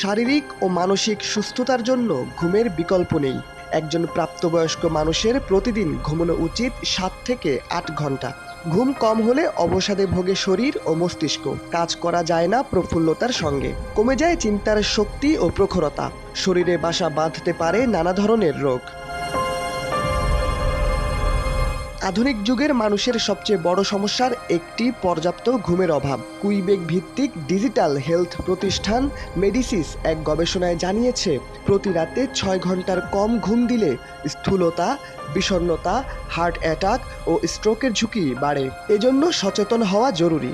শারীরিক ও মানসিক সুস্থতার জন্য ঘুমের বিকল্প নেই। একজন প্রাপ্তবয়স্ক মানুষের প্রতিদিন ঘুমানো উচিত 7 থেকে 8 ঘন্টা। ঘুম কম হলে অবসাদে ভোগে শরীর ও মস্তিষ্ক, কাজ করা যায় না প্রফুল্লতার সঙ্গে, কমে যায় চিন্তার শক্তি ও প্রখরতা, শরীরে বাসা বাঁধতে পারে নানা ধরনের রোগ। আধুনিক যুগের মানুষের সবচেয়ে বড় সমস্যার একটি পর্যাপ্ত ঘুমের অভাব। কুইবেক ভিত্তিক ডিজিটাল হেলথ প্রতিষ্ঠান মেডিসিস এক গবেষণায় জানিয়েছে, প্রতি রাতে 6 ঘন্টার কম ঘুম দিলে স্থূলতা, বিষণ্ণতা, হার্ট অ্যাটাক ও স্ট্রোকের ঝুঁকি বাড়ে। এজন্য সচেতন হওয়া জরুরি।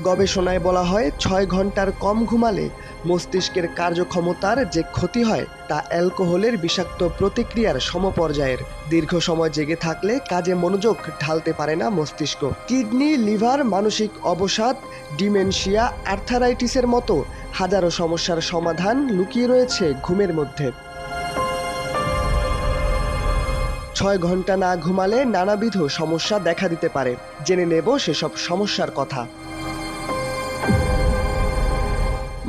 গবেষণায় বলা হয়, 6 ঘন্টার কম ঘুমালে মস্তিষ্কের কার্যক্ষমতার যে ক্ষতি হয় তা অ্যালকোহলের বিষাক্ত প্রতিক্রিয়ার সমপর্যায়ের। দীর্ঘ সময় জেগে থাকলে কাজে মনোযোগ ঢালতে পারে না মস্তিষ্ক। কিডনি, লিভার, মানসিক অবসাদ, ডিমেনশিয়া, আর্থারাইটিসের মতো হাজারো সমস্যার সমাধান লুকিয়ে রয়েছে ঘুমের মধ্যে। 6 ঘন্টা না ঘুমালে নানাবিধ সমস্যা দেখা দিতে পারে। জেনে নেব সেসব সমস্যার কথা।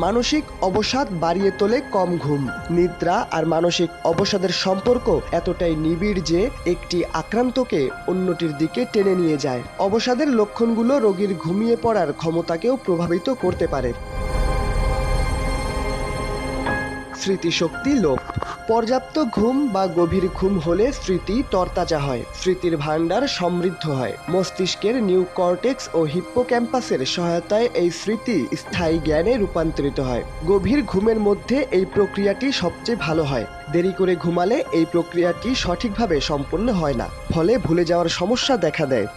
মানসিক অবসাদ বাড়িয়ে তোলে কম ঘুম। নিদ্রা আর মানসিক অবসাদের সম্পর্ক এতটাই নিবিড় যে একটি আক্রান্তকে অন্যটির দিকে টেনে নিয়ে যায়। অবসাদের লক্ষণগুলো রোগীর ঘুমিয়ে পড়ার ক্ষমতাকেও প্রভাবিত করতে পারে। স্মৃতিশক্তি লোপ। পর্যাপ্ত ঘুম বা গভীর ঘুম হলে স্মৃতি তরতাজা হয়, স্মৃতির ভাণ্ডার সমৃদ্ধ হয়। মস্তিষ্কের নিউকর্টেক্স ও হিপ্পোক্যাম্পাসের সহায়তায় এই স্মৃতি স্থায়ী জ্ঞানে রূপান্তরিত হয়। গভীর ঘুমের মধ্যে এই প্রক্রিয়াটি সবচেয়ে ভালো হয়। দেরি করে ঘুমালে এই প্রক্রিয়াটি সঠিকভাবে সম্পন্ন হয় না, ফলে ভুলে যাওয়ার সমস্যা দেখা দেয়।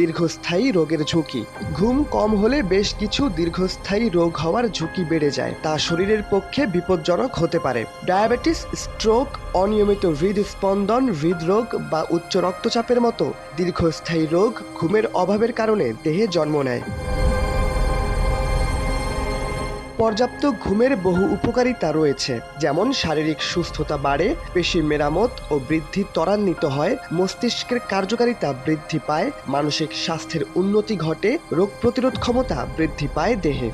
দীর্ঘস্থায়ী রোগের ঝুঁকি। ঘুম কম হলে বেশ কিছু দীর্ঘস্থায়ী রোগ হওয়ার ঝুঁকি বেড়ে যায়, তা শরীরের পক্ষে বিপজ্জনক হতে পারে। ডায়াবেটিস, স্ট্রোক, অনিয়মিত হৃদস্পন্দন, হৃদরোগ বা উচ্চ রক্তচাপের মতো দীর্ঘস্থায়ী রোগ ঘুমের অভাবের কারণে দেহে জন্ম নেয়। পর্যাপ্ত ঘুমের বহু উপকারিতা রয়েছে, যেমন শারীরিক সুস্থতা বাড়ে, পেশি মেরামত ও বৃদ্ধি ত্বরান্বিত হয়, মস্তিষ্কের কার্যকারিতা বৃদ্ধি পায়, মানসিক স্বাস্থ্যের উন্নতি ঘটে, রোগ প্রতিরোধ ক্ষমতা বৃদ্ধি পায় দেহে।